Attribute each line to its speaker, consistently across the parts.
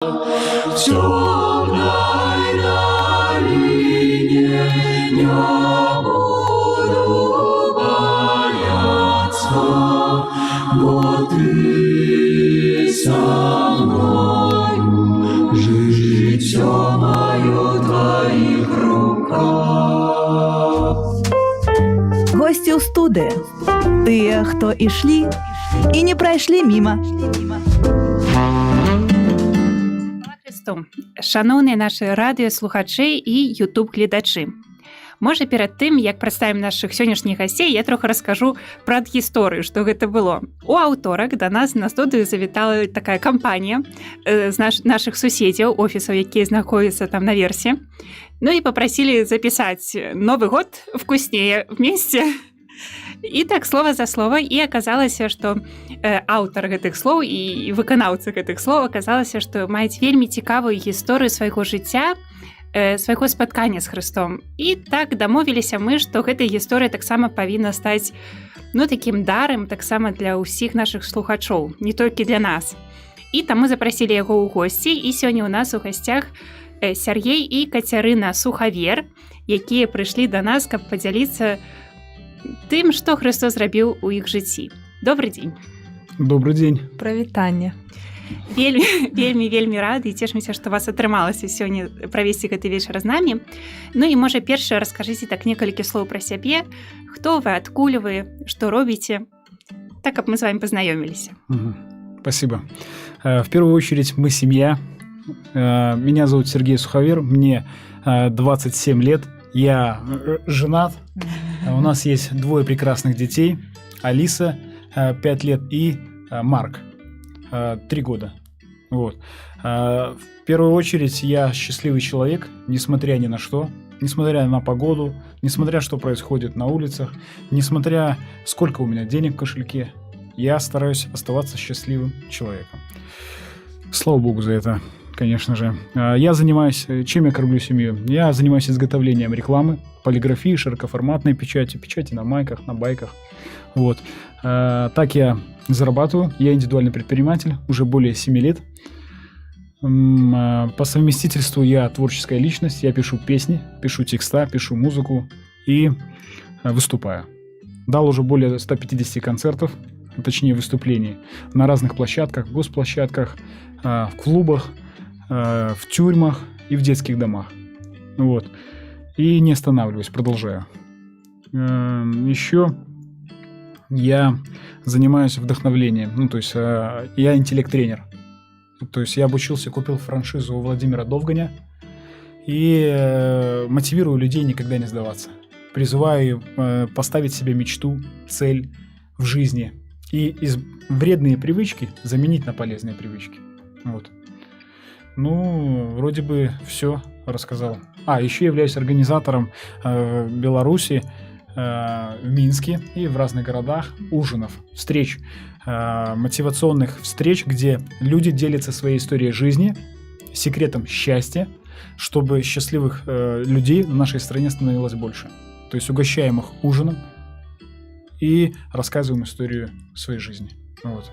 Speaker 1: В темной долине не буду бояться, бо ты со мною, життя мое в твоих руках.
Speaker 2: Гості у студії. Тыя, хто ішлі і не прайшлі міма.
Speaker 3: Шановні наші радіослухачі і ютуб-глядачі. Може, перад тым, як прадставім нашых сённяшніх гасцей, я трохи раскажу пра гісторыю, што гэта было. У аўторак да нас на студыю завітала такая кампанія з нашых суседзяў, офісаў, якія знаходзяцца там наверсе. Ну і папрасілі запісаць Новы год вкуснее вместе. І так слова за слова, і аказалася, што аўтар гэтых слоў і выканаўца гэтых слоў аказалася, што маюць вельмі цікавую гісторыю свайго жыцця, свайго спаткання з Хрыстом. І так дамовіліся мы, што гэтая гісторыя таксама павінна стаць такім дарам таксама для ўсіх нашых слухачоў, не толькі для нас. І таму запрасілі яго ў госці, і сёння ў нас у гасцях Сяргей і Кацярына Сухавер, якія прыйшлі да нас, каб падзяліцца тым, што Христос зрабіў у іх жыцці. Добры дзень.
Speaker 4: Добрый дзень.
Speaker 5: Прывітанне.
Speaker 3: Вельмі рады і цешміся, што вас атрымалася сёння правесці гэты вечар з намі. Ну і можа першае раскажыце так некалькі слоў пра сябе, хто вы, адкуль вы, што робіце, так каб мы з вами познаёмились.
Speaker 4: Спасибо. В первую очередь мы семья. Меня зовут Сергей Сухавер, мне 27 лет, я женат. У нас есть двое прекрасных детей, Алиса 5 лет и Марк 3 года. Вот. В первую очередь я счастливый человек, несмотря ни на что, несмотря на погоду, несмотря что происходит на улицах, несмотря сколько у меня денег в кошельке, я стараюсь оставаться счастливым человеком. Слава Богу за это, конечно же. Я занимаюсь, чем я кормлю семью? Я занимаюсь изготовлением рекламы, полиграфии, широкоформатной печати на майках, на байках. Вот. Так я зарабатываю. Я индивидуальный предприниматель уже более 7 лет. По совместительству я творческая личность. Я пишу песни, пишу текста, пишу музыку и выступаю. Дал уже более 150 концертов, точнее выступлений на разных площадках, госплощадках, в клубах, в тюрьмах и в детских домах. Вот. И не останавливаюсь, продолжаю. Еще я занимаюсь вдохновлением. То есть я интеллект-тренер. То есть я обучился, купил франшизу у Владимира Довганя и мотивирую людей никогда не сдаваться. Призываю поставить себе мечту, цель в жизни и вредные привычки заменить на полезные привычки. Вот. Вроде бы все рассказал. Еще являюсь организатором в Беларуси, в Минске и в разных городах ужинов, встреч, мотивационных встреч, где люди делятся своей историей жизни, секретом счастья, чтобы счастливых людей в нашей стране становилось больше. То есть угощаем их ужином и рассказываем историю своей жизни. Вот.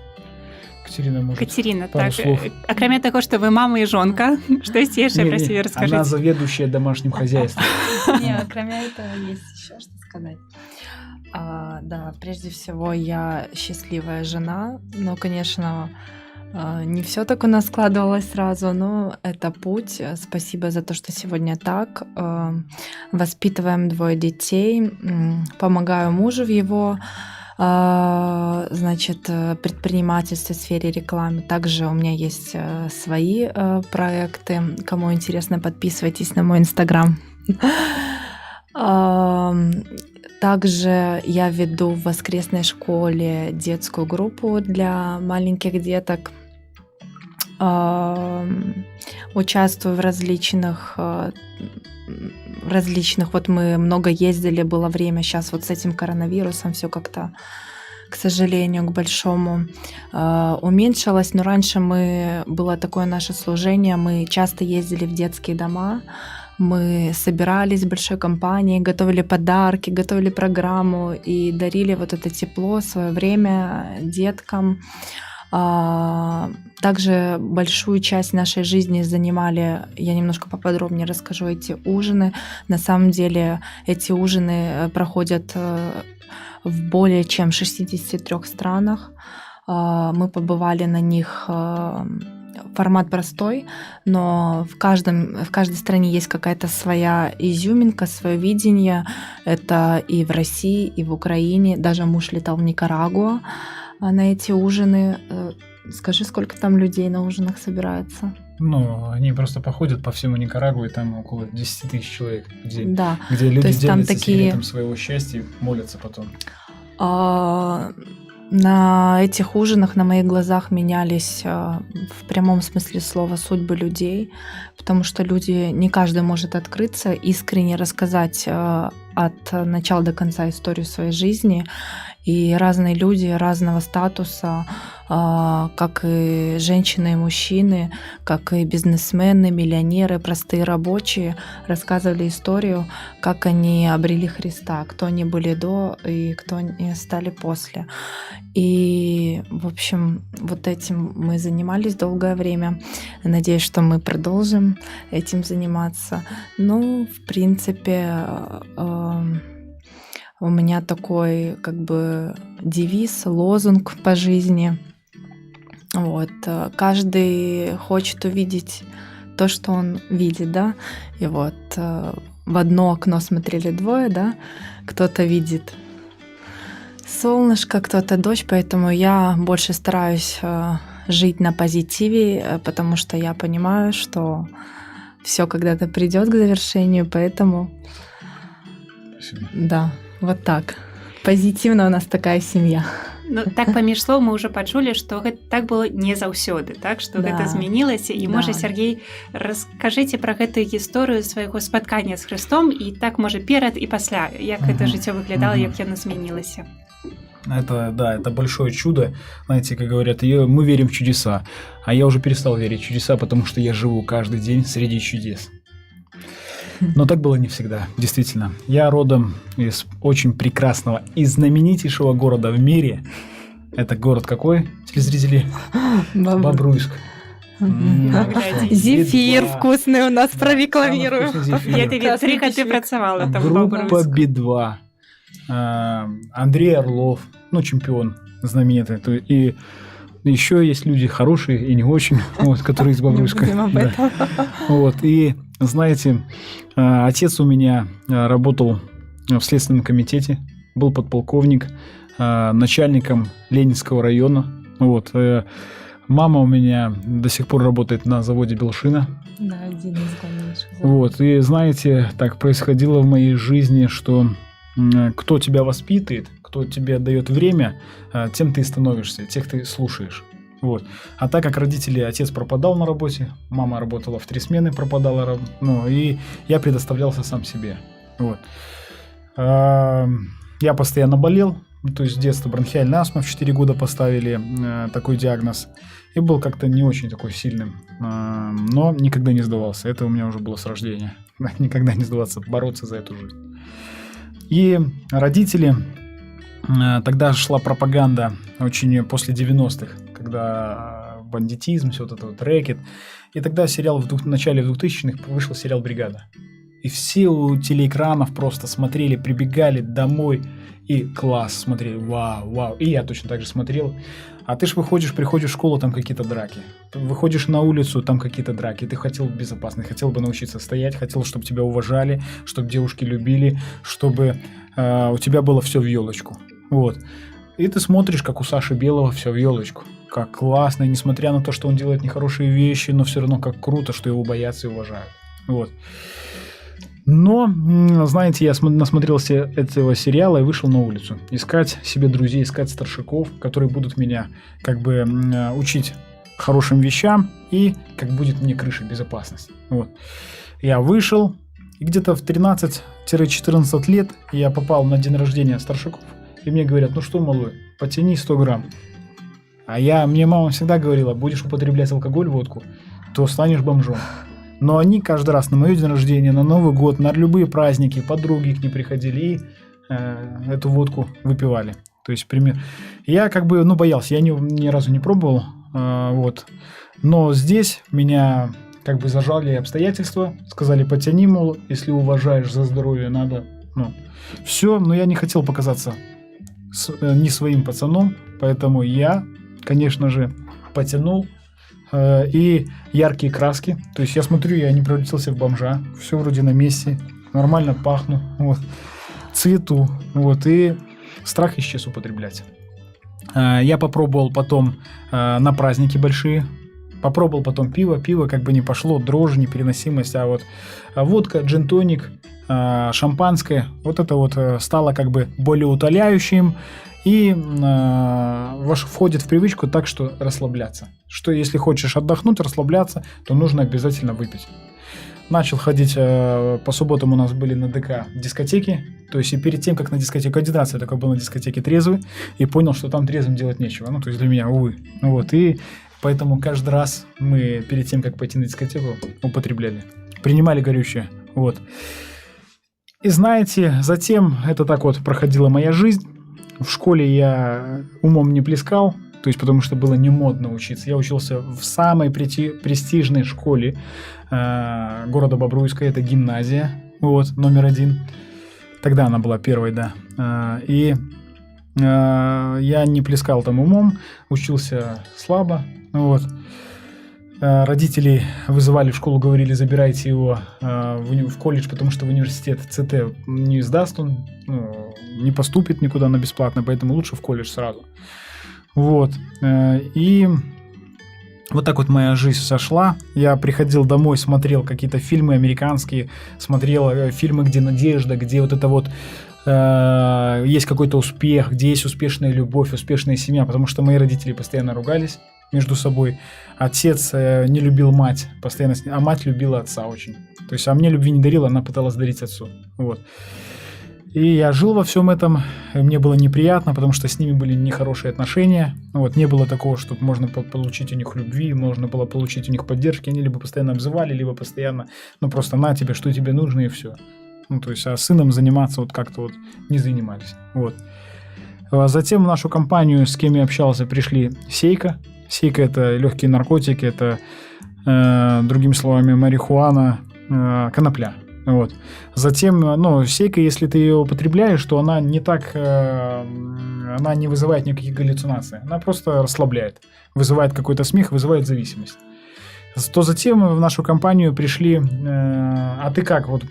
Speaker 3: Катерина, так, акрамя таго, што вы мама і жонка, штось яшчэ пра сябе раскажыце.
Speaker 4: Она заведующая домашним хозяйством.
Speaker 5: Не, кроме этого есть еще что сказать. Да, прежде всего, я счастливая жена, но, конечно, не все так у нас складывалось сразу, но это путь. Спасибо за то, что сегодня так. Воспитываем 2 детей, помогаю мужу в его предпринимательстве в сфере рекламы. Также у меня есть свои проекты. Кому интересно, подписывайтесь на мой Инстаграм. Также я веду в воскресной школе детскую группу для маленьких деток. Участвую в различных, вот мы много ездили, было время, сейчас вот с этим коронавирусом все как-то, к сожалению, к большому уменьшилось, но раньше было такое наше служение, мы часто ездили в детские дома, мы собирались большой компанией, готовили подарки, готовили программу и дарили вот это тепло, свое время деткам. Также большую часть нашей жизни занимали, я немножко поподробнее расскажу, эти ужины. На самом деле эти ужины проходят в более чем 63 странах. Мы побывали на них. Формат простой, но в каждой стране есть какая-то своя изюминка, свое видение. Это и в России, и в Украине. Даже муж летал в Никарагуа на эти ужины. Скажи, сколько там людей на ужинах собирается?
Speaker 4: Ну, они просто походят по всему Никарагуа, и там около 10 тысяч человек, где люди
Speaker 5: то есть там
Speaker 4: делятся
Speaker 5: такие...
Speaker 4: секретом своего счастья и молятся потом.
Speaker 5: На этих ужинах на моих глазах менялись в прямом смысле слова судьбы людей, потому что люди, не каждый может открыться, искренне рассказать от начала до конца историю своей жизни. И разные люди разного статуса, как и женщины и мужчины, как и бизнесмены, миллионеры, простые рабочие, рассказывали историю, как они обрели Христа, кто они были до и кто они стали после. И, в общем, вот этим мы занимались долгое время. Надеюсь, что мы продолжим этим заниматься. Ну, в принципе, у меня такой как бы девиз, лозунг по жизни. Вот. Каждый хочет увидеть то, что он видит, да. И вот в одно окно смотрели двое, да. Кто-то видит солнышко, кто-то дождь, поэтому я больше стараюсь жить на позитиве, потому что я понимаю, что все когда-то придет к завершению, поэтому
Speaker 4: Спасибо.
Speaker 5: да. Вот так. Позитивна у нас такая сям'я.
Speaker 3: Ну, так паміж слоў мы ўжо пачулі, што гэта так было не заўсёды, так што
Speaker 5: Да.
Speaker 3: гэта змянілася. І можа,
Speaker 5: Да.
Speaker 3: Сергей, раскажыце пра гэтую гісторыю свайго спаткання з Хрыстом і так можа перад і пасля, як гэта жыццё выглядала, як яно змянілася.
Speaker 4: Это большое чудо. Знаете, как говорят, мы верим в чудеса. А я уже перестал верить в чудеса, потому что я живу каждый день среди чудес. Но так было не всегда, действительно. Я родом из очень прекрасного и знаменитейшего города в мире. Это город какой, телезрители? Бобруйск.
Speaker 5: Зефир
Speaker 4: Би-2.
Speaker 5: вкусный у нас
Speaker 4: Да,
Speaker 5: прорекламирую.
Speaker 4: самый вкусный зефир.
Speaker 3: Я тобі 3 гады
Speaker 5: Красный
Speaker 3: працавала там у
Speaker 4: Группа
Speaker 3: Бобруйску.
Speaker 4: Би-2. Андрей Орлов, ну, чемпион знаменитый. И еще есть люди хорошие и не очень, вот, которые из Бобруйска.
Speaker 5: Не будем об
Speaker 4: Да.
Speaker 5: этом.
Speaker 4: Вот, и знаете, отец у меня работал в Следственном комитете, был подполковник, начальником Ленинского района. Вот, мама у меня до сих пор работает на заводе Белшина.
Speaker 5: Да, один из главнейших.
Speaker 4: Вот, и знаете, так происходило в моей жизни, что кто тебя воспитывает, кто тебе дает время, тем ты и становишься, тех ты слушаешь. Вот. А так как родители, отец пропадал на работе, мама работала в 3 смены, пропадала, ну, и я предоставлялся сам себе. Вот. Я постоянно болел, то есть с детства бронхиальная астма в 4 года поставили такой диагноз, и был как-то не очень такой сильным, но никогда не сдавался. Это у меня уже было с рождения. Никогда не сдаваться, бороться за эту жизнь. И родители, тогда шла пропаганда очень после 90-х, когда бандитизм, все вот это вот рэкет. И тогда сериал в начале 2000-х вышел сериал «Бригада». И все у телеэкранов просто смотрели, прибегали домой и класс, смотрели, вау. И я точно так же смотрел. А ты ж приходишь в школу, там какие-то драки. Выходишь на улицу, там какие-то драки. Ты хотел безопасности, хотел бы научиться стоять, хотел, чтобы тебя уважали, чтобы девушки любили, чтобы у тебя было все в елочку. Вот. И ты смотришь, как у Саши Белого все в елочку. Как классно, и несмотря на то, что он делает нехорошие вещи, но все равно как круто, что его боятся и уважают. Вот. Но, знаете, я насмотрелся этого сериала и вышел на улицу. Искать себе друзей, искать старшаков, которые будут меня как бы учить хорошим вещам и как будет мне крыша безопасности. Вот. Я вышел, и где-то в 13-14 лет я попал на день рождения старшаков, и мне говорят, ну что, малой, потяни 100 грамм. А мне мама всегда говорила, будешь употреблять алкоголь, водку, то станешь бомжом. Но они каждый раз на мой день рождения, на Новый год, на любые праздники, подруги к ним приходили и эту водку выпивали. То есть, пример. Я как бы, боялся, я ни разу не пробовал, вот. Но здесь меня как бы зажали обстоятельства, сказали, потяни, мол, если уважаешь за здоровье, надо, все, но я не хотел показаться не своим пацаном, поэтому я, конечно же, потянул, и яркие краски, то есть я смотрю, я не превратился в бомжа, все вроде на месте, нормально пахну, вот, цвету, вот, и страх исчез употреблять. Я попробовал потом на праздники большие, попробовал потом пиво как бы не пошло, дрожь, непереносимость, а вот водка, джин-тоник, шампанское, вот это вот стало как бы более утоляющим и входит в привычку так, что расслабляться. Что если хочешь отдохнуть, расслабляться, то нужно обязательно выпить. Начал ходить, по субботам у нас были на ДК дискотеки, то есть и перед тем, как на дискотеку, один раз я такой был на дискотеке трезвый, и понял, что там трезвым делать нечего, то есть для меня, увы, вот, и поэтому каждый раз мы перед тем, как пойти на дискотеку, употребляли, принимали горючее, вот. И знаете, затем это так вот проходила моя жизнь, в школе я умом не плескал, то есть потому что было не модно учиться. Я учился в самой престижной школе города Бобруйска, это гимназия, вот, номер 1. Тогда она была первой, да. И я не плескал там умом, учился слабо, вот. Родители вызывали в школу, говорили, забирайте его в колледж, потому что в университет ЦТ не сдаст он, не поступит никуда на бесплатно, поэтому лучше в колледж сразу. Вот. И вот так вот моя жизнь сошла. Я приходил домой, смотрел какие-то фильмы американские, смотрел фильмы, где надежда, где вот это вот есть какой-то успех, где есть успешная любовь, успешная семья, потому что мои родители постоянно ругались между собой. Отец не любил мать постоянно, а мать любила отца очень. То есть, а мне любви не дарила, она пыталась дарить отцу. Вот. И я жил во всем этом, и мне было неприятно, потому что с ними были нехорошие отношения. Вот, не было такого, чтобы можно получить у них любви, можно было получить у них поддержки. Они либо постоянно обзывали, либо постоянно, просто на тебе, что тебе нужно, и все. То есть, а сыном заниматься вот как-то вот не занимались. Вот. А затем в нашу компанию, с кем я общался, пришли Сейка. Сейка – это легкие наркотики, это, другими словами, марихуана, конопля. Вот. Затем, сейка, если ты ее употребляешь, то она не так, она не вызывает никаких галлюцинаций, она просто расслабляет, вызывает какой-то смех, вызывает зависимость. То затем в нашу компанию пришли, а ты как вот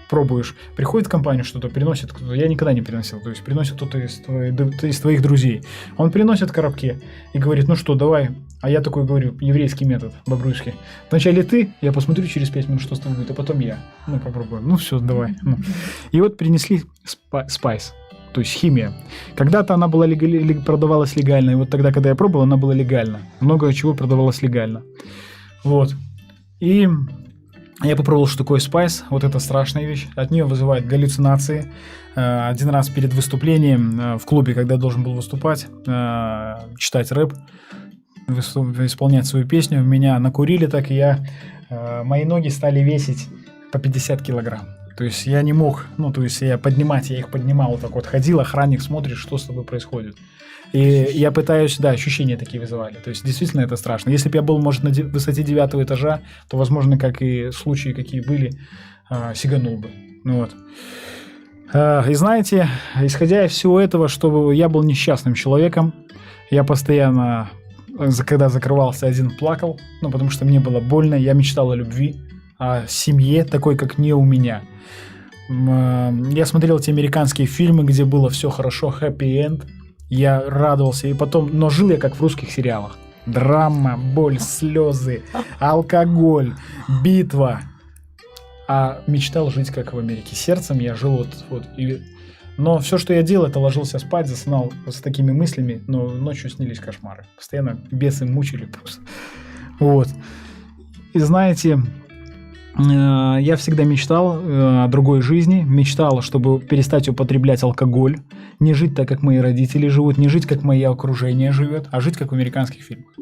Speaker 4: пробуешь, приходит в компанию что-то, приносит кто-то, я никогда не приносил, то есть приносит кто-то из твоих друзей, он приносит коробки и говорит, что, давай. А я такой говорю, еврейский метод, бобруйский. Вначале ты, я посмотрю через 5 минут, что с тобой будет, а потом я. Попробую. Все, давай. И вот принесли спайс, то есть химия. Когда-то она была продавалась легально, и вот тогда, когда я пробовал, она была легальна. Много чего продавалось легально. Вот. И я попробовал, что такое спайс. Вот это страшная вещь. От нее вызывает галлюцинации. Один раз перед выступлением в клубе, когда я должен был выступать, читать рэп, исполнять свою песню, меня накурили так, и мои ноги стали весить по 50 килограмм. То есть я не мог, то есть я их поднимал, вот так вот ходил, охранник смотрит, что с тобой происходит. И я пытаюсь, ощущения такие вызывали. То есть действительно это страшно. Если бы я был, может, на высоте 9 этажа, то, возможно, как и случаи, какие были, сиганул бы. Вот. И знаете, исходя из всего этого, что я был несчастным человеком, я постоянно, когда закрывался один, плакал, потому что мне было больно, я мечтал о любви, о семье, такой, как не у меня. Я смотрел эти американские фильмы, где было все хорошо, happy end, я радовался, и потом, но жил я как в русских сериалах. Драма, боль, слезы, алкоголь, битва. А мечтал жить как в Америке. Сердцем я жил Но все, что я делал, это ложился спать, засынал с такими мыслями, но ночью снились кошмары. Постоянно бесы мучили просто. Вот. И знаете, я всегда мечтал о другой жизни, мечтал, чтобы перестать употреблять алкоголь, не жить так, как мои родители живут, не жить, как мое окружение живет, а жить, как в американских фильмах.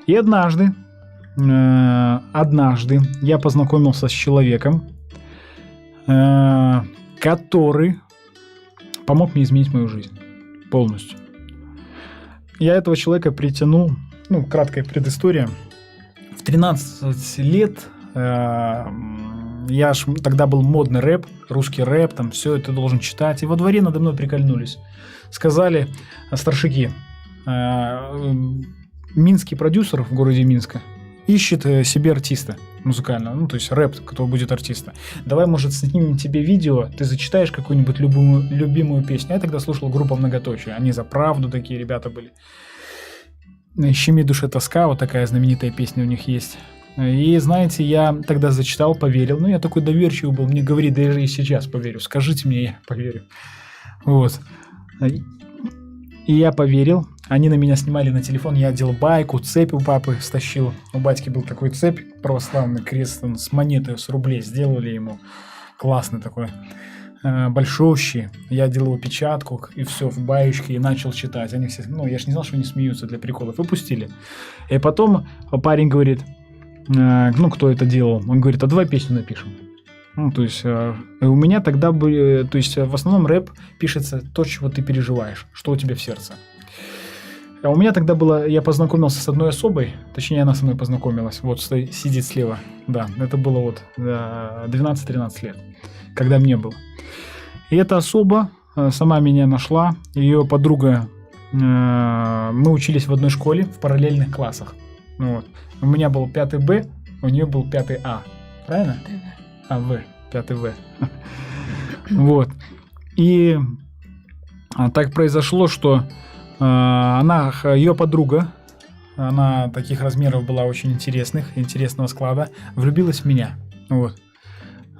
Speaker 4: И однажды я познакомился с человеком, который помог мне изменить мою жизнь. полностью. Я этого человека притянул, краткая предыстория. В 13 лет тогда был модный рэп, русский рэп, там все это должен читать. И во дворе надо мной прикольнулись. Сказали старшики, минский продюсер в городе Минска ищет себе артиста музыкального, то есть рэп, кто будет артиста. Давай, может, снимем тебе видео, ты зачитаешь какую-нибудь любимую песню. Я тогда слушал группу «Многоточие». Они за правду такие ребята были. «Щеми душе тоска», вот такая знаменитая песня у них есть. И, знаете, я тогда зачитал, поверил. Я такой доверчивый был. Мне говорит, да я же и сейчас поверю. Скажите мне, я поверю. Вот. И я поверил. Они на меня снимали на телефон. Я одел байку, цепь у папы стащил. У батьки был такой цепь, православный крест, с монеты, с рублей сделали ему. Классный такой. Большущий. Я делал его печатку, и все, в баечке, и начал читать. Они все, я же не знал, что они смеются для приколов. Выпустили. И потом парень говорит, кто это делал? Он говорит, а давай песню напишем. То есть у меня тогда были, то есть в основном рэп пишется то, чего ты переживаешь, что у тебя в сердце. А у меня тогда было, я познакомился с одной особой, точнее она со мной познакомилась, вот сидит слева, да, это было 12-13 лет, когда мне было. И эта особа сама меня нашла, ее подруга, мы учились в одной школе в параллельных классах. У меня был 5 Б, у нее был 5 А, правильно? В, 5 В. Вот. И так произошло, что ее подруга, она таких размеров была очень интересного склада, влюбилась в меня. Вот.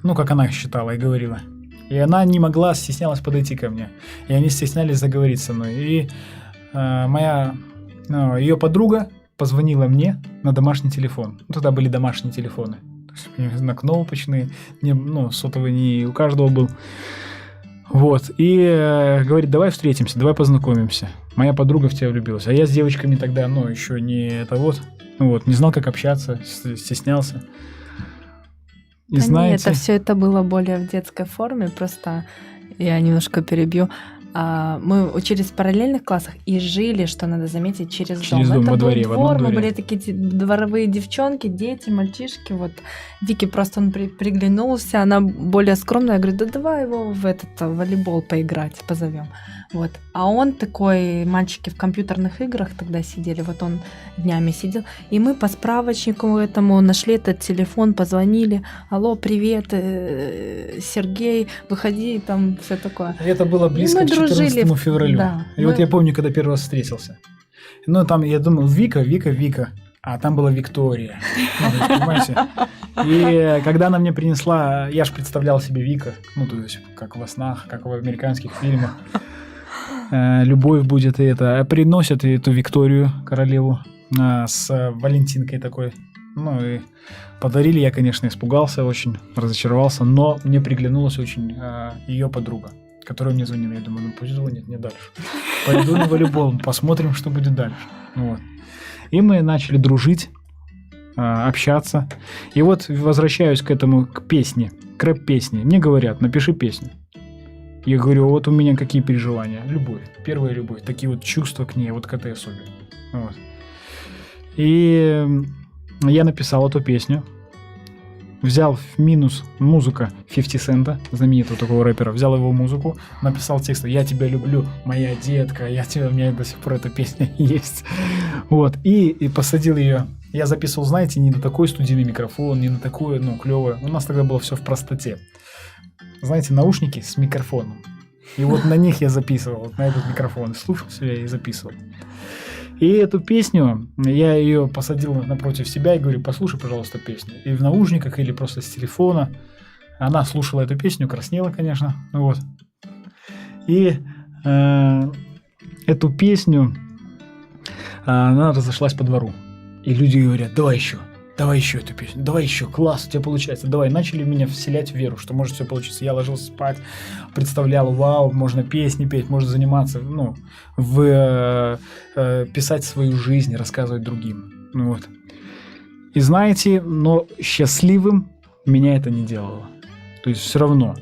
Speaker 4: Как она считала и говорила. И она не могла, стеснялась подойти ко мне. И они стеснялись заговорить со мной. И ее подруга позвонила мне на домашний телефон. Тогда были домашние телефоны. На кнопочные, сотовый не у каждого был. Вот. И говорит, давай встретимся, давай познакомимся. Моя подруга в тебя влюбилась. А я с девочками тогда, еще не не знал, как общаться, стеснялся. И
Speaker 5: да
Speaker 4: знаете...
Speaker 5: Нет, все это было более в детской форме, просто я немножко перебью. Мы учились в параллельных классах и жили, что надо заметить, через дом.
Speaker 4: Это
Speaker 5: во
Speaker 4: был
Speaker 5: дворе,
Speaker 4: в одном
Speaker 5: мы
Speaker 4: дворе.
Speaker 5: были такие дворовые девчонки, дети, мальчишки. Вот Вике просто он приглянулся, она более скромная, я говорю, да давай его в волейбол поиграть, позовем. Вот. А он такой, мальчики в компьютерных играх тогда сидели, вот он днями сидел, и мы по справочнику этому нашли этот телефон, позвонили, алло, привет, Сергей, выходи, там все такое.
Speaker 4: Это было близко к 14 февралю.
Speaker 5: Да,
Speaker 4: вот я помню, когда первый раз встретился. Там я думал, Вика, а там была Виктория. Понимаете? И когда она мне принесла, я же представлял себе Вика, то есть как во снах, как в американских фильмах. Любовь будет, и это. Приносят эту Викторию, королеву, с Валентинкой такой. И подарили, я, конечно, испугался очень, разочаровался, но мне приглянулась очень ее подруга, которая мне звонила. Я думаю, пусть звонит мне дальше. Пойду на волейбол, посмотрим, что будет дальше. Вот. И мы начали дружить, общаться. И вот возвращаюсь к песне, к рэп-песне. Мне говорят, напиши песню. Я говорю, вот у меня какие переживания. Любовь, первая любовь, такие вот чувства к ней, вот к этой особе. Вот. И я написал эту песню. Взял в минус музыка 50 Cent, знаменитого такого рэпера, взял его музыку, написал текст «Я тебя люблю, моя детка, у меня до сих пор эта песня есть». Вот, и посадил ее. Я записывал, знаете, не на такой студийный микрофон, не на такое, клевое. У нас тогда было все в простоте. Знаете, наушники с микрофоном. И вот на них я записывал, вот на этот микрофон. Слушал себя и записывал. И эту песню, я ее посадил напротив себя и говорю, послушай, пожалуйста, песню. И в наушниках или просто с телефона. Она слушала эту песню, краснела, конечно. Вот. И эту песню, она разошлась по двору. И люди говорят, давай еще эту песню, давай еще, класс, у тебя получается, давай. Начали меня вселять в веру, что может все получиться. Я ложился спать, представлял, вау, можно песни петь, можно заниматься, писать свою жизнь, рассказывать другим. Вот. И знаете, но счастливым меня это не делало. То есть все равно.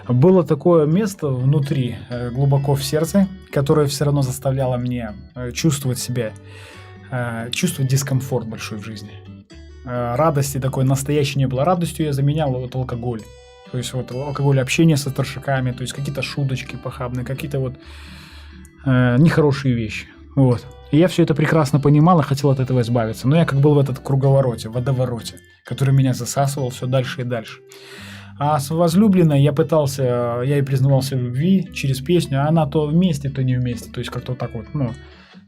Speaker 4: Было такое место внутри, глубоко в сердце, которое все равно заставляло меня чувствовать себя, чувствовать дискомфорт большой в жизни. Радости такой настоящей не было. Радостью я заменял вот алкоголь. То есть вот алкоголь, общение со старшаками, то есть какие-то шуточки похабные, какие-то вот нехорошие вещи. Вот. И я все это прекрасно понимал и хотел от этого избавиться. Но я как был в этот круговороте, водовороте, который меня засасывал все дальше и дальше. А с возлюбленной я пытался, я ей признавался в любви через песню, а она то вместе, то не вместе. То есть как-то так вот, ну,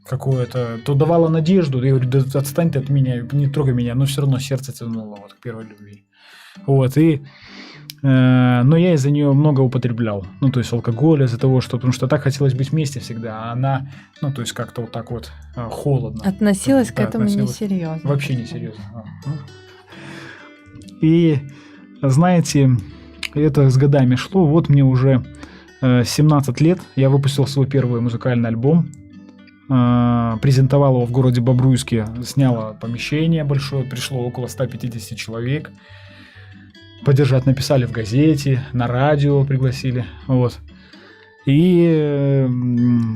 Speaker 4: какое-то, то давала надежду, я говорю, да отстань ты от меня, не трогай меня, но все равно сердце тянуло вот к первой любви. Вот, и, но я из-за нее много употреблял, ну, то есть алкоголь, из-за того, что, потому что так хотелось быть вместе всегда, а она, ну, то есть как-то вот так вот холодно.
Speaker 5: Относилась к
Speaker 4: Да,
Speaker 5: этому
Speaker 4: относилась.
Speaker 5: несерьезно.
Speaker 4: Вообще несерьезно. И, знаете, это с годами шло, вот мне уже 17 лет, я выпустил свой первый музыкальный альбом, презентовал его в городе Бобруйске, снял помещение большое, пришло около 150 человек, поддержать написали в газете, на радио пригласили, вот. И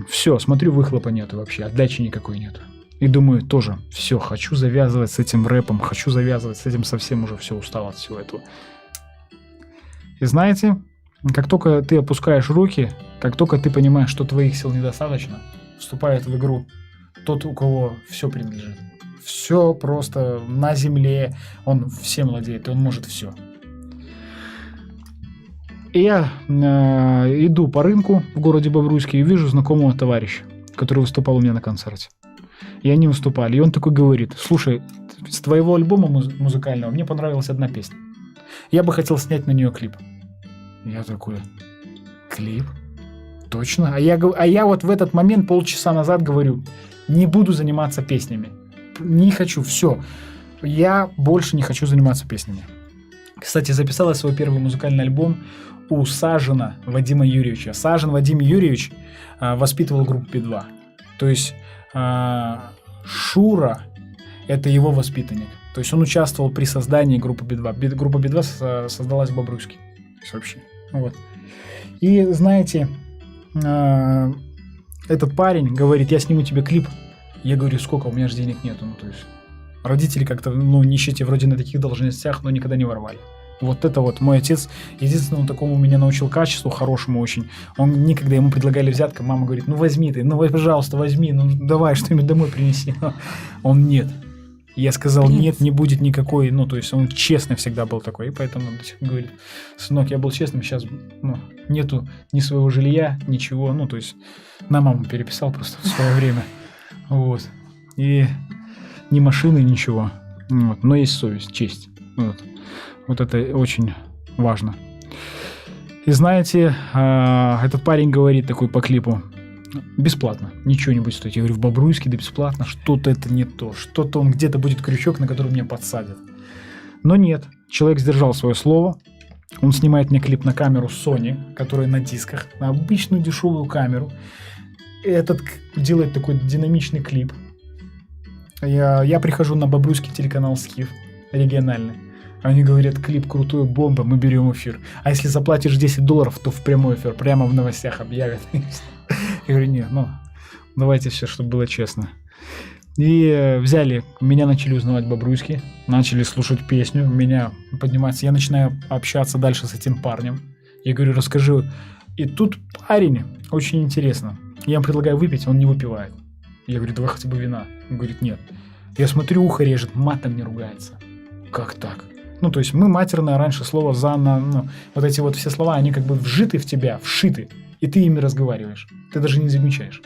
Speaker 4: все, смотрю, выхлопа нету вообще, отдачи никакой нету. И думаю, тоже, все, хочу завязывать с этим рэпом, хочу завязывать с этим совсем, уже все, устал от всего этого. И знаете, как только ты опускаешь руки, как только ты понимаешь, что твоих сил недостаточно, вступает в игру тот, у кого все принадлежит. Все просто на земле, он всем владеет, и он может все. И я иду по рынку в городе Бобруйске и вижу знакомого товарища, который выступал у меня на концерте. И они выступали, и он такой говорит: слушай, с твоего альбома музыкального мне понравилась одна песня. Я бы хотел снять на нее клип. Я такой: клип? Точно? А я вот в этот момент полчаса назад говорю: не буду заниматься песнями. Не хочу, все. Я больше не хочу заниматься песнями. Кстати, записал я свой первый музыкальный альбом у Сажина Вадима Юрьевича. Сажин Вадим Юрьевич воспитывал группу Би-2. То есть Шура – это его воспитанник. То есть он участвовал при создании группы Би-2. Группа Би-2 создалась в Бобруйске. То есть вообще. Вот. И знаете, этот парень говорит: я сниму тебе клип. Я говорю: сколько? У меня же денег нету. Ну, то есть родители как-то, ну, нищете вроде на таких должностях, но никогда не воровали. Вот это вот мой отец, единственному такому меня научил качеству, хорошему очень. Он никогда, ему предлагали взятку, мама говорит: ну возьми ты, ну пожалуйста, возьми, ну давай что-нибудь домой принеси. Он нет. Я сказал: нет, не будет никакой, ну то есть он честный всегда был такой, и поэтому он до сих пор говорит: сынок, я был честным, сейчас нету ни своего жилья, ничего, ну то есть на маму переписал просто в свое время. Вот. И ни машины, ничего. Вот. Но есть совесть, честь. Вот. Вот это очень важно. И знаете, этот парень говорит такой по клипу: бесплатно, ничего не будет стоить. Я говорю: в Бобруйске, да бесплатно, что-то это не то, что-то он где-то будет крючок, на который меня подсадят. Но нет, человек сдержал свое слово. Он снимает мне клип на камеру Sony, которая на дисках, на обычную дешевую камеру. И этот делает такой динамичный клип. Я прихожу на бобруйский телеканал «Скиф», региональный. Они говорят: клип крутой, бомба, мы берем эфир. А если заплатишь $10, то в прямой эфир, прямо в новостях объявят. Я говорю: нет, давайте все, чтобы было честно. И взяли, меня начали узнавать бобруйски, начали слушать песню, меня поднимается. Я начинаю общаться дальше с этим парнем. Я говорю: расскажи. И тут парень, очень интересно. Я ему предлагаю выпить, он не выпивает. Я говорю: давай хотя бы вина. Он говорит: нет. Я смотрю, ухо режет, матом не ругается. Как так? Ну, то есть мы матерное раньше слово вот эти вот все слова, они как бы вжиты в тебя, вшиты, и ты ими разговариваешь. Ты даже не замечаешь.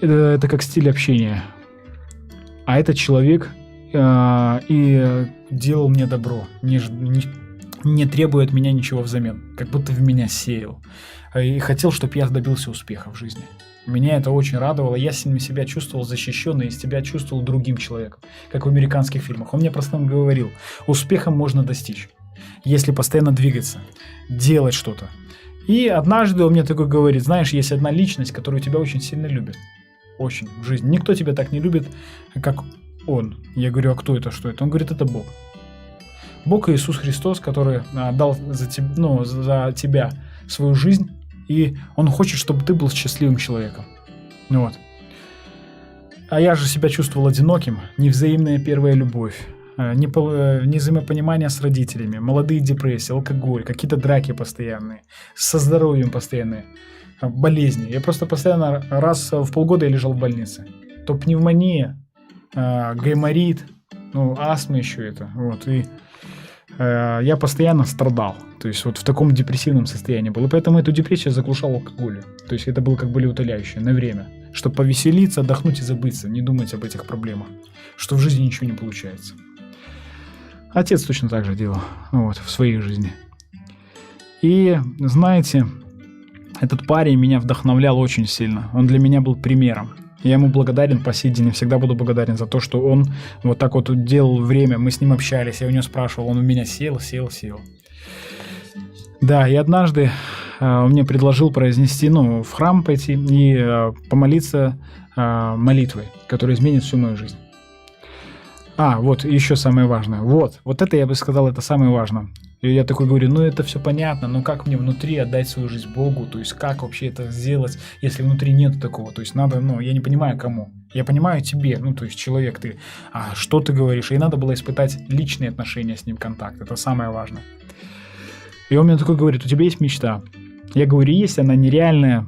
Speaker 4: Это как стиль общения. А этот человек и делал мне добро, не требуя от меня ничего взамен, как будто в меня сеял. И хотел, чтобы я добился успеха в жизни. Меня это очень радовало. Я себя чувствовал защищенным, и себя чувствовал другим человеком, как в американских фильмах. Он мне просто говорил: успехом можно достичь, если постоянно двигаться, делать что-то. И однажды он мне такой говорит: знаешь, есть одна личность, которую тебя очень сильно любит. Очень в жизни. Никто тебя так не любит, как он. Я говорю: а кто это, что это? Он говорит: это Бог. Бог Иисус Христос, который дал за тебя свою жизнь, и Он хочет, чтобы ты был счастливым человеком. Вот. А я же себя чувствовал одиноким, невзаимная первая любовь, невзаимопонимание с родителями, молодые депрессии, алкоголь, какие-то драки постоянные, со здоровьем постоянные, болезни. Я просто постоянно раз в полгода я лежал в больнице. То пневмония, гайморит, астма еще это. Вот, и я постоянно страдал. То есть вот в таком депрессивном состоянии был. И поэтому эту депрессию заглушал алкоголем. То есть это было как болеутоляющее на время. Чтобы повеселиться, отдохнуть и забыться. Не думать об этих проблемах. Что в жизни ничего не получается. Отец точно так же делал. Вот, в своей жизни. И, знаете, этот парень меня вдохновлял очень сильно. Он для меня был примером. Я ему благодарен по сей день, и всегда буду благодарен за то, что он вот так вот делал время, мы с ним общались, я у него спрашивал, он у меня сел. Да, и однажды он мне предложил произнести, в храм пойти и помолиться молитвой, которая изменит всю мою жизнь. Вот еще самое важное. Вот это я бы сказал, это самое важное. И я такой говорю, это все понятно, но как мне внутри отдать свою жизнь Богу? То есть как вообще это сделать, если внутри нет такого? То есть надо, я не понимаю кому. Я понимаю тебе, то есть человек ты. А что ты говоришь? И надо было испытать личные отношения с ним, контакт. Это самое важное. И он мне такой говорит, у тебя есть мечта? Я говорю, есть, она нереальная.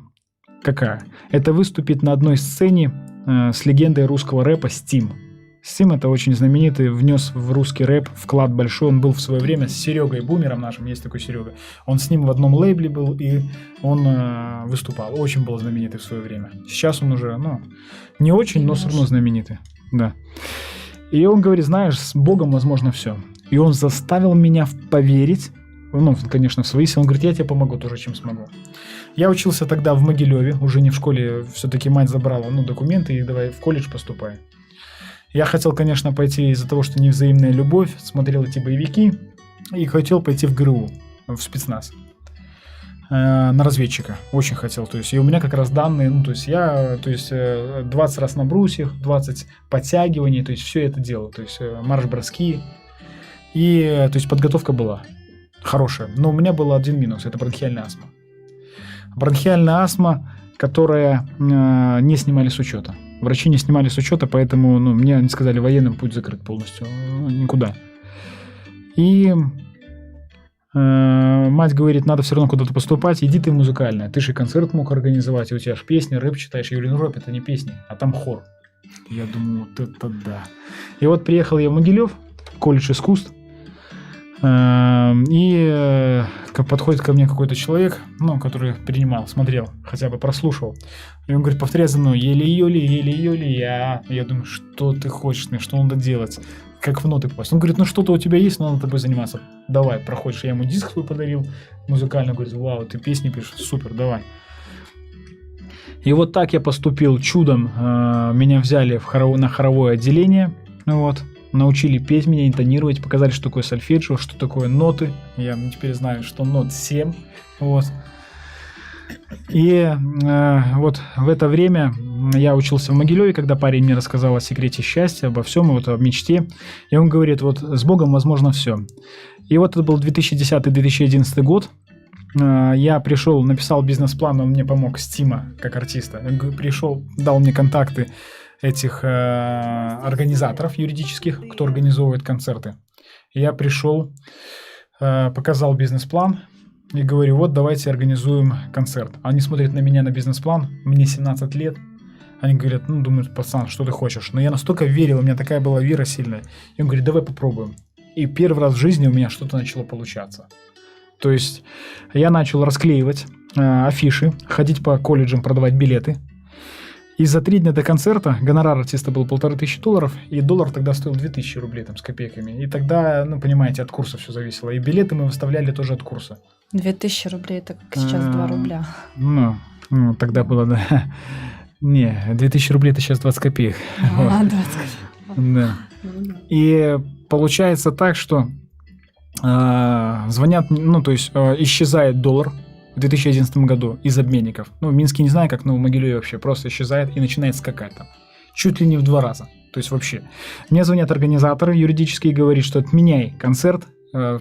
Speaker 4: Какая? Это выступить на одной сцене с легендой русского рэпа Steam. Steam — это очень знаменитый, внес в русский рэп вклад большой. Он был в свое время с Серегой Бумером нашим, есть такой Серега. Он с ним в одном лейбле был, и он выступал. Очень был знаменитый в свое время. Сейчас он уже, не очень, но все равно знаменитый. Да. И он говорит, знаешь, с Богом возможно все. И он заставил меня поверить, конечно, в свои силы. Он говорит, я тебе помогу тоже, чем смогу. Я учился тогда в Могилеве, уже не в школе, все-таки мать забрала, документы, и давай в колледж поступай. Я хотел, конечно, пойти из-за того, что невзаимная любовь, смотрел эти боевики, и хотел пойти в ГРУ, в спецназ, на разведчика, очень хотел, то есть, и у меня как раз данные, 20 раз на брусьях, 20 подтягиваний, то есть, все это делал, то есть, марш-броски, и, то есть, подготовка была хорошая, но у меня был один минус, это бронхиальная астма. Бронхиальная астма, которая не снимали с учета. Врачи не снимали с учета, поэтому мне они сказали, военным путь закрыт полностью, никуда. И мать говорит, надо все равно куда-то поступать, иди ты в музыкальное. Ты же концерт мог организовать, у тебя же песни, рэп читаешь. Я говорю, рэп это не песни, а там хор. Я думаю, вот это да. И вот приехал я в Могилев, колледж искусств, и подходит ко мне какой-то человек, который принимал, смотрел, хотя бы прослушал. И он говорит, повторяй за мной, еле-еле, я думаю, что ты хочешь мне, что надо делать, как в ноты попасть. Он говорит, что-то у тебя есть, но надо тобой заниматься. Давай, проходишь. Я ему диск свой подарил, музыкальный, говорит, вау, ты песни пишешь, супер, давай. И вот так я поступил чудом, меня взяли на хоровое отделение, научили петь меня, интонировать, показали, что такое сольфеджио, что такое ноты. Я теперь знаю, что нот 7. И вот в это время я учился в Могилеве, когда парень мне рассказал о секрете счастья, обо всем, о мечте. И он говорит, с Богом возможно все. И вот это был 2010-2011 год. Я пришел, написал бизнес-план, он мне помог, Стима, как артиста. Он пришел, дал мне контакты этих организаторов юридических, кто организовывает концерты. Я пришел, показал бизнес-план и говорю, давайте организуем концерт. Они смотрят на меня, на бизнес-план, мне 17 лет. Они говорят, думают, пацан, что ты хочешь? Но я настолько верил, у меня такая была вера сильная. И он говорит, давай попробуем. И первый раз в жизни у меня что-то начало получаться. То есть я начал расклеивать афиши, ходить по колледжам, продавать билеты. И за 3 дня до концерта гонорар артиста был $1500, и доллар тогда стоил 2000 рублей с копейками. И тогда, понимаете, от курса все зависело. И билеты мы выставляли тоже от курса.
Speaker 5: 2000 рублей, это как сейчас 2 рубля.
Speaker 4: Тогда было, да. Не, 2000 рублей это сейчас 20 копеек.
Speaker 5: 20 копеек.
Speaker 4: Да. И получается так, что звонят, исчезает доллар в 2011 году из обменников. В Минске не знаю, как, но в Могилеве вообще просто исчезает и начинает скакать там. Чуть ли не в 2 раза. То есть вообще. Мне звонят организаторы юридические и говорят, что отменяй концерт,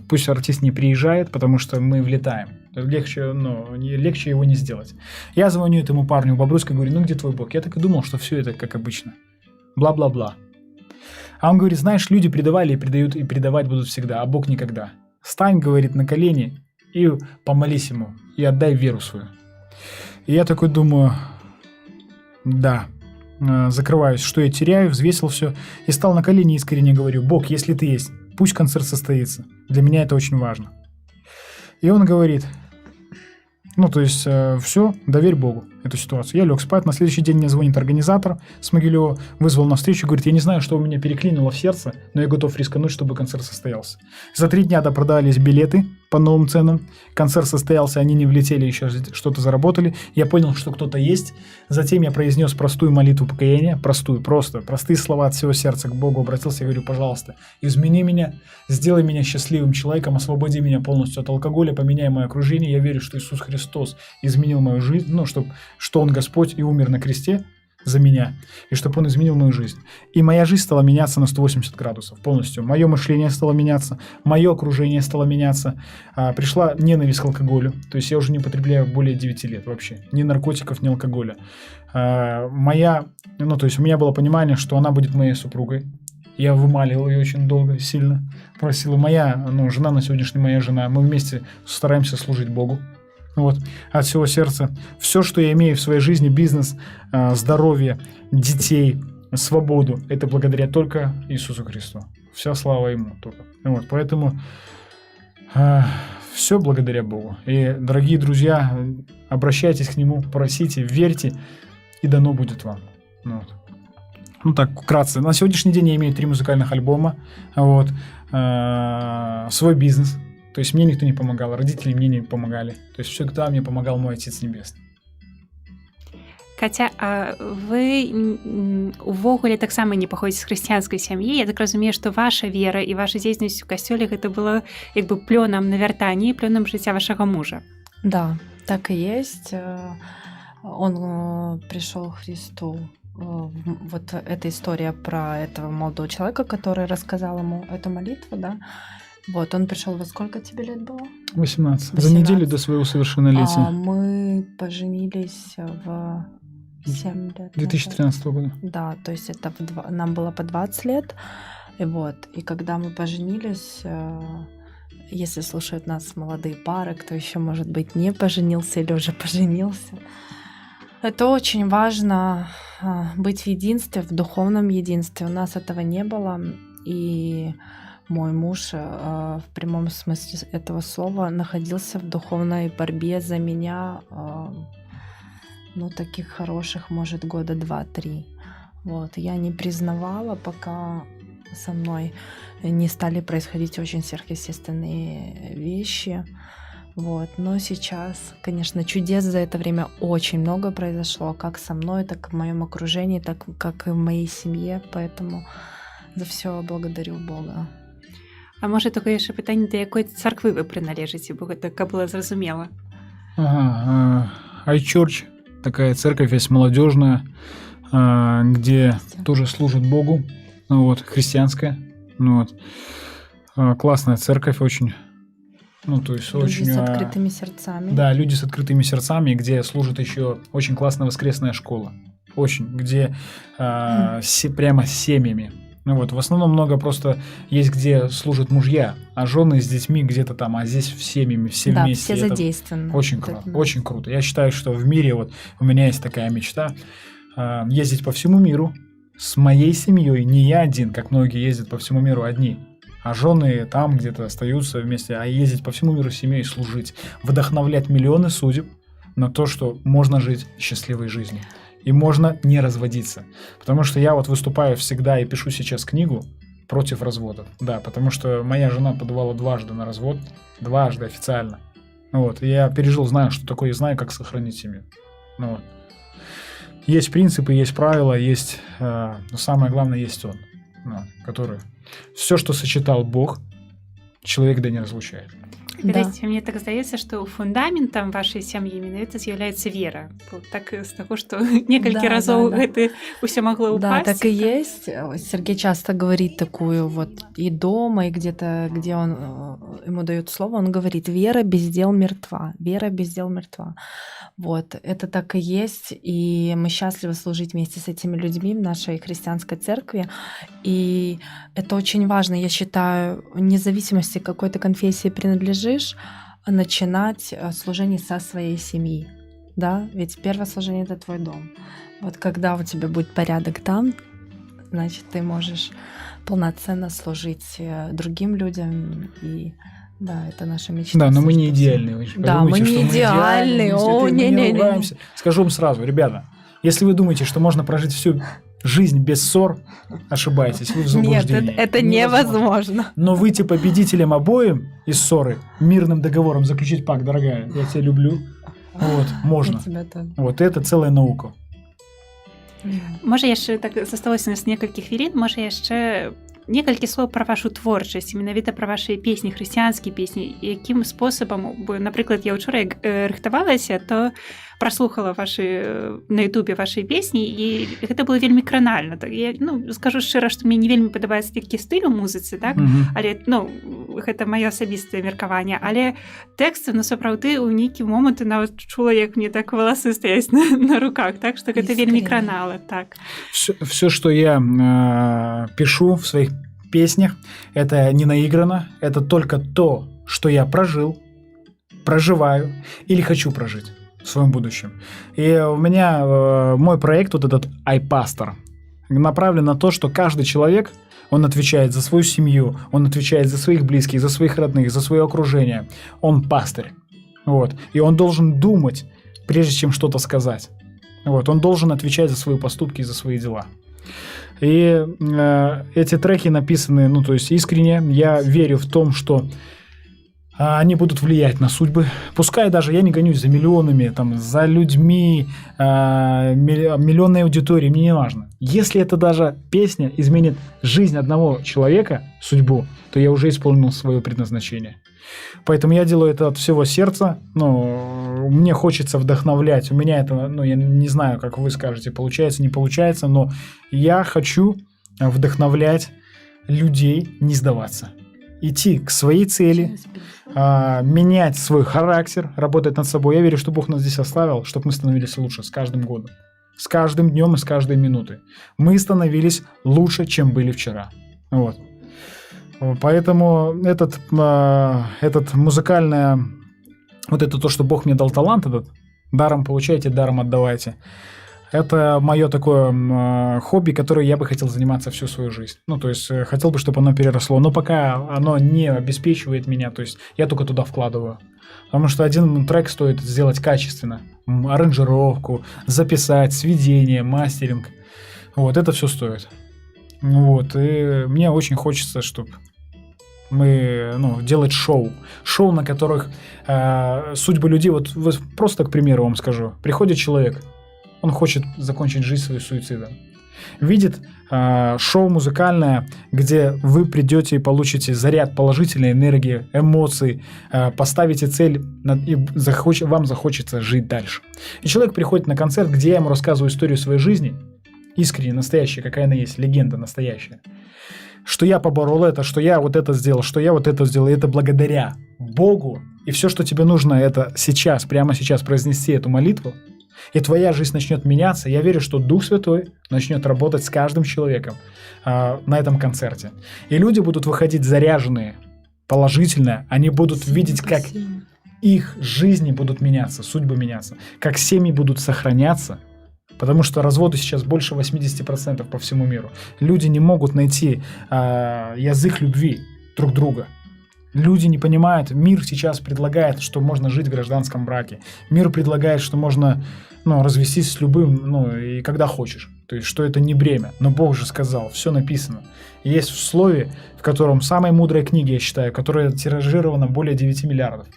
Speaker 4: Пусть артист не приезжает, потому что мы влетаем. Легче, легче его не сделать. Я звоню этому парню в Бобруйск и говорю, ну где твой Бог? Я так и думал, что все это как обычно. Бла-бла-бла. А он говорит, знаешь, люди предавали и предают, и предавать будут всегда, а Бог никогда. Стань, говорит, на колени и помолись ему, и отдай веру свою. И я такой думаю, да, закрываюсь, что я теряю, взвесил все, и стал на колени и искренне говорю, Бог, если ты есть, пусть концерт состоится. Для меня это очень важно. И он говорит, все, доверь Богу эту ситуацию. Я лег спать, на следующий день мне звонит организатор с Могилева, вызвал на встречу, говорит, я не знаю, что у меня переклинило в сердце, но я готов рискануть, чтобы концерт состоялся. За 3 дня допродались билеты по новым ценам, концерт состоялся, они не влетели, еще что-то заработали, я понял, что кто-то есть, затем я произнес простую молитву покаяния, простые слова от всего сердца к Богу, обратился, я говорю, пожалуйста, измени меня, сделай меня счастливым человеком, освободи меня полностью от алкоголя, поменяй мое окружение, я верю, что Иисус Христос изменил мою жизнь, что Он Господь и умер на кресте за меня, и чтобы Он изменил мою жизнь. И моя жизнь стала меняться на 180 градусов полностью. Мое мышление стало меняться, мое окружение стало меняться. Пришла ненависть к алкоголю. То есть я уже не употребляю более 9 лет вообще. Ни наркотиков, ни алкоголя. У меня было понимание, что она будет моей супругой. Я вымаливал ее очень долго, сильно. Просила моя, жена на сегодняшний моя жена. Мы вместе стараемся служить Богу. От всего сердца. Все, что я имею в своей жизни, бизнес, здоровье, детей, свободу, это благодаря только Иисусу Христу. Вся слава Ему только. Поэтому все благодаря Богу. И, дорогие друзья, обращайтесь к Нему, просите, верьте, и дано будет вам. Так, вкратце. На сегодняшний день я имею 3 музыкальных альбома, свой бизнес. То есть мне никто не помогал, родители мне не помогали. То есть всегда мне помогал мой Отец Небесный.
Speaker 3: Каця, а вы увогуле таксама не паходзіце з хрысціянскай сям'і. Я так разумею, што ваша вера і ваша дзейнасць у касцёле гэта было плёнам навяртання і плёнам жыцця вашага мужа.
Speaker 5: Да, так и есть. Он пришел к Христу. Вот эта история про этого молодого человека, который рассказал ему эту молитву, да. Он пришел, во сколько тебе лет было?
Speaker 4: 18. За неделю до своего совершеннолетия.
Speaker 5: Мы поженились в 7 лет.
Speaker 4: 2013 года.
Speaker 5: Да, то есть это нам было по 20 лет. И когда мы поженились, если слушают нас молодые пары, кто еще, может быть, не поженился или уже поженился, это очень важно быть в единстве, в духовном единстве. У нас этого не было, и мой муж в прямом смысле этого слова находился в духовной борьбе за меня, таких хороших, может, 2-3 года. Я не признавала, пока со мной не стали происходить очень сверхъестественные вещи. Но сейчас, конечно, чудес за это время очень много произошло, как со мной, так и в моем окружении, так как и в моей семье, поэтому за все благодарю Бога.
Speaker 3: А може, таке яшчэ пытанне, да якой царквы вы прыналежыце, бо гэта каб было зразумела.
Speaker 4: iChurch, такая церковь есть молодежная, где тоже служат Богу, христианская. Классная церковь очень.
Speaker 5: Люди с открытыми сердцами.
Speaker 4: Да, люди с открытыми сердцами, где служит еще очень классная воскресная школа. Где прямо с семьями. В основном много просто есть, где служат мужья, а жены с детьми где-то там, а здесь семьями, все вместе.
Speaker 5: Да, все задействованы.
Speaker 4: Очень круто, очень круто. Я считаю, что в мире, у меня есть такая мечта, ездить по всему миру с моей семьей, не я один, как многие ездят по всему миру одни, а жены там где-то остаются вместе, а ездить по всему миру с семьей, служить, вдохновлять миллионы судеб на то, что можно жить счастливой жизнью. И можно не разводиться. Потому что я выступаю всегда и пишу сейчас книгу против разводов. Да, потому что моя жена подавала 2 на развод. 2 официально. И я пережил, знаю, что такое, и знаю, как сохранить семью. Есть принципы, есть правила, есть... но самое главное, есть Он, который... Все, что сочетал Бог, человек да не разлучает.
Speaker 3: Ведаеце, мне так здаецца, што фундаментам вашай сям'і менавіта з'яўляецца вера. Так з таго, што некалькі
Speaker 5: Да,
Speaker 3: разоў
Speaker 5: да.
Speaker 3: гэта ўсё магло
Speaker 5: Да,
Speaker 3: упасть.
Speaker 5: так и есть. Сергей часто говорит такую вот и дома, и где-то, где он ему дают слово, он говорит: вера без дел мертва, вера без дел мертва. Вот, это так и есть, и мы счастливы служить вместе с этими людьми в нашей христианской церкви, и это очень важно, я считаю, вне зависимости, к какой ты конфессии принадлежишь, начинать служение со своей семьи, да, ведь первое служение — это твой дом. Вот когда у тебя будет порядок там, значит, ты можешь полноценно служить другим людям, и да, это наша мечта.
Speaker 4: Да, но мы не
Speaker 5: служить всем.
Speaker 4: идеальные. Вы же
Speaker 5: Да, мы
Speaker 4: подумайте,
Speaker 5: не
Speaker 4: что
Speaker 5: идеальные.
Speaker 4: мы
Speaker 5: О,
Speaker 4: святые, мы не
Speaker 5: не-не-не.
Speaker 4: ругаемся. Скажу вам сразу, ребята, если вы думаете, что можно прожить всю жизнь без ссор, ошибаетесь, вы в
Speaker 5: Нет,
Speaker 4: заблуждении.
Speaker 5: это невозможно.
Speaker 4: Но выйти победителем обоим из ссоры, мирным договором заключить пакт, дорогая, я тебя люблю, вот, можно.
Speaker 5: Я тебя тоже.
Speaker 4: Вот это целая наука.
Speaker 3: Можа яшчэ так засталося у нас некалькі хвілін, можа яшчэ некалькі слоў пра вашу творчасць, менавіта пра вашыя песні, хрысціянскія песні, якім спосабам, бо, напрыклад, я ўчора як рыхтавалася, то праслухала вашы на Ютубе вашай песні, і гэта было вельмі кранальна. Так, я, скажу шчыра, што мне не вельмі падабаецца такі стыль у музыцы, так? Але, гэта маё асабістае меркаванне, але тэксты, сапраўды, у нейкі момант нават чула, як мне так валасы стаяць на руках, так? Што гэта вельмі кранала, так.
Speaker 4: Все, что я пишу в своих песнях, это не наиграно, это только то, что я прожил, проживаю или хочу прожить в своем будущем. И у меня мой проект, вот этот iPastor, направлен на то, что каждый человек, он отвечает за свою семью, он отвечает за своих близких, за своих родных, за свое окружение. Он пастырь. Вот. И он должен думать, прежде чем что-то сказать. Вот. Он должен отвечать за свои поступки и за свои дела. И эти треки написаны, то есть искренне. Я верю в том, что они будут влиять на судьбы. Пускай даже я не гонюсь за миллионами, за людьми, миллионной аудиторией, мне не важно. Если это даже песня изменит жизнь одного человека, судьбу, то я уже исполнил свое предназначение. Поэтому я делаю это от всего сердца. Мне хочется вдохновлять. У меня это, я не знаю, как вы скажете, получается, не получается, но я хочу вдохновлять людей не сдаваться. Идти к своей цели, менять свой характер, работать над собой. Я верю, что Бог нас здесь оставил, чтобы мы становились лучше с каждым годом, с каждым днем и с каждой минутой. Мы становились лучше, чем были вчера. Вот. Поэтому этот музыкальное, вот это то, что Бог мне дал талант этот, даром получайте, даром отдавайте. Это мое такое хобби, которое я бы хотел заниматься всю свою жизнь. То есть хотел бы, чтобы оно переросло. Но пока оно не обеспечивает меня, то есть я только туда вкладываю. Потому что один трек стоит сделать качественно. Аранжировку, записать, сведение, мастеринг. Вот, это все стоит. Вот, и мне очень хочется, чтобы мы делать шоу. Шоу, на которых судьбы людей... Вот просто, к примеру, вам скажу. Приходит человек, он хочет закончить жизнь свою суицидом. Видит шоу музыкальное, где вы придете и получите заряд положительной энергии, эмоций, поставите цель, и вам захочется жить дальше. И человек приходит на концерт, где я ему рассказываю историю своей жизни, искренне, настоящая, какая она есть, легенда настоящая. Что я поборол это, что я вот это сделал, что я вот это сделал, и это благодаря Богу. И все, что тебе нужно, это сейчас, прямо сейчас произнести эту молитву, и твоя жизнь начнет меняться. Я верю, что Дух Святой начнет работать с каждым человеком на этом концерте. И люди будут выходить заряженные, положительно. Они будут видеть, как их жизни будут меняться, судьбы меняться, как семьи будут сохраняться. Потому что разводы сейчас больше 80% по всему миру. Люди не могут найти язык любви друг друга. Люди не понимают, мир сейчас предлагает, что можно жить в гражданском браке. Мир предлагает, что можно развестись с любым, и когда хочешь. То есть, что это не бремя. Но Бог же сказал, все написано. И есть в слове, в котором самой мудрой книги, я считаю, которая тиражирована более 9 миллиардов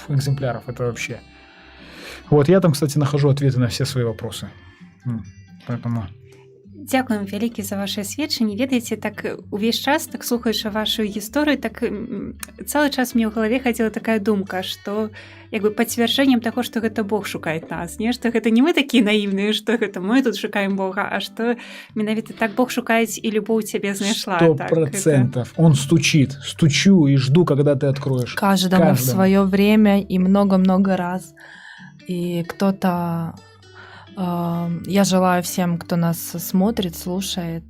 Speaker 4: экземпляров. Это вообще... Вот, я там, кстати, нахожу ответы на все свои вопросы. Поэтому...
Speaker 3: Дзякуем вялікі за ваше сведчанне. Ведаеце, так увесь час, так слухаючы вашу гісторыю, так цэлы час мне ў галаве хадзіла такая думка, што як бы пацвярджэннем таго, што гэта Бог шукае нас, не? Што гэта не мы такія наіўныя, што гэта мы тут шукаем Бога, а што менавіта так Бог шукаюць і любоў цябе знайшла.
Speaker 4: 100%. Он стучит. Стучу и жду, когда ты откроешь.
Speaker 5: Каждому в свое время и много-много раз. И кто-то... Я желаю всем, кто нас смотрит, слушает,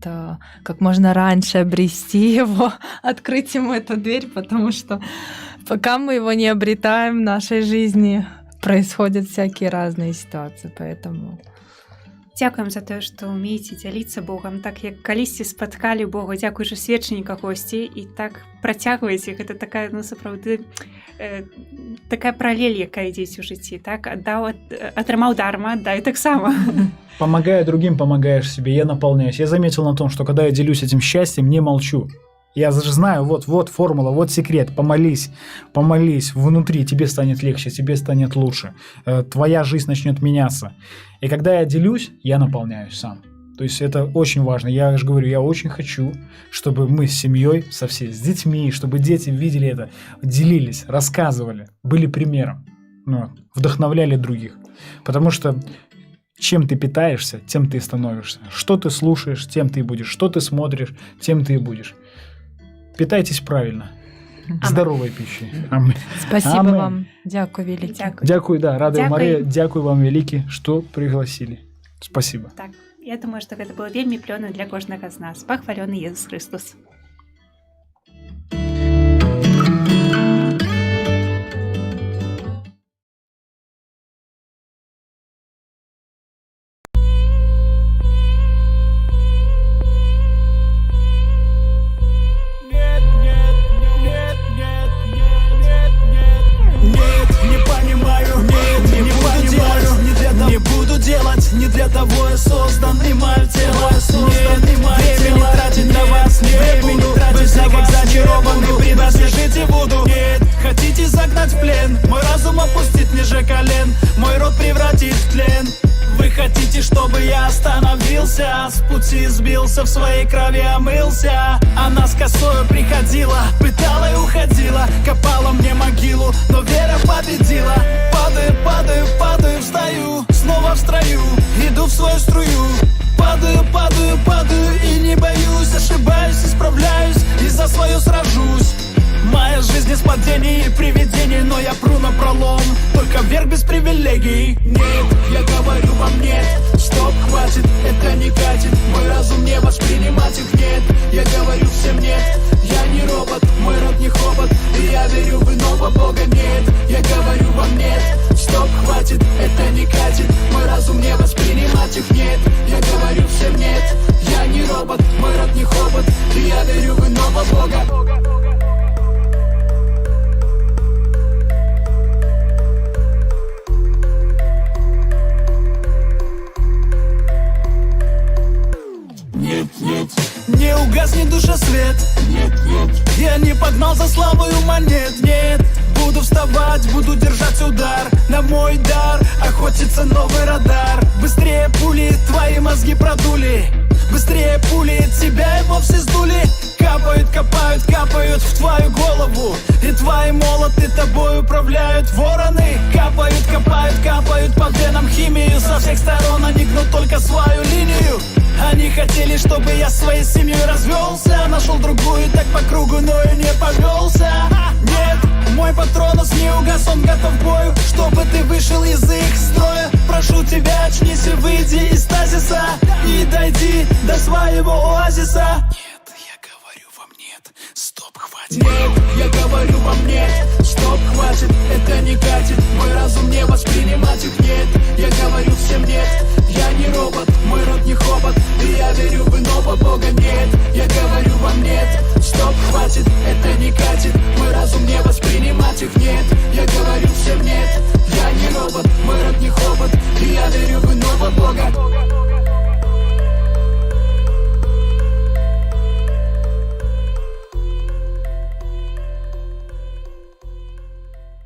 Speaker 5: как можно раньше обрести его, открыть ему эту дверь, потому что пока мы его не обретаем в нашей жизни, происходят всякие разные ситуации, поэтому...
Speaker 3: Дзякуем за тое, што ўмееце дзяліцца Богам, так як калісьці спаткалі Бога, дзякуючы сведчанні кагосьці, і так працягваеце. Гэта такая, ну, сапраўды, такая паралель, якая ідзець у жыцці, так? Аддаў, атрымаў дарма, аддай таксама.
Speaker 4: Помогая другим, помогаешь себе, я наполняюсь. Я заметил на том, что когда я делюсь этим счастьем, не молчу. Я же знаю, вот формула, вот секрет. Помолись, внутри тебе станет легче, тебе станет лучше. Твоя жизнь начнет меняться. И когда я делюсь, я наполняюсь сам. То есть это очень важно. Я же говорю, я очень хочу, чтобы мы с семьей, со всей, с детьми, чтобы дети видели это, делились, рассказывали, были примером, вдохновляли других. Потому что чем ты питаешься, тем ты и становишься. Что ты слушаешь, тем ты и будешь. Что ты смотришь, тем ты и будешь. Питайтесь правильно. Здоровой пищей.
Speaker 5: Спасибо вам. Дякую великі.
Speaker 4: Дякую, да, Радыё Марыя, дякую вам вялікі, што пригласили. Спасибо.
Speaker 3: Так, я думаю, што гэта было вельмі плённа для кожнага з нас. Пахвалёны Езус Христос.
Speaker 1: Не для того я создан, и мое тело времени тратить на вас не буду. Вы все как зачарованы, при нас не жить и буду. Нет, хотите загнать в плен, мой разум опустить ниже колен, мой род превратить в тлен. Вы хотите, чтобы я остановился, с пути сбился, в своей крови омылся. Она с косою приходила, пытала и уходила, копала мне могилу, но вера победила. Падаю, встаю, снова в строю, иду в свою струю. Падаю и не боюсь, ошибаюсь, исправляюсь и за свою сражусь. Моя жизнь из падений и привидений, но я пру напролом, только вверх без привилегий. Нет, я говорю вам нет, стоп, хватит, это не катит. Мой разум не воспринимать их нет, я говорю всем нет. Я не робот, мой род не хобот, и я верю в иного Бога нет. Я говорю вам нет, стоп, хватит, это не катит. Мой разум не воспринимать их нет, я говорю всем нет. Я не робот, мой род не хобот, и я верю в иного Бога. Не угаснет душа свет. Я не погнал за славою монет. Нет, буду вставать, буду держать удар. На мой дар охотится новый радар. Быстрее пули твои мозги продули, быстрее пули тебя и вовсе сдули. Капают в твою голову, и твои молоты тобой управляют вороны. Капают по венам химию. Со всех сторон они гнут только свою линию. Они хотели, чтобы я своей семьей развелся, нашел другую так по кругу, но и не повелся. Нет, мой патронус не угас, он готов к бою, чтобы ты вышел из их строя. Прошу тебя, очнись и выйди из стазиса, и дойди до своего оазиса. Стоп, хватит. Нет, я говорю вам нет, стоп, хватит, это не катит. Мой разум не воспринимать их нет, я говорю всем нет. Я не робот, мой род не хобот, и я верю в иного Бога нет. Я говорю вам нет, стоп, хватит, это не катит. Мой разум не воспринимать их нет, я говорю всем нет. Я не робот, мой род не хобот, и я верю в иного Бога.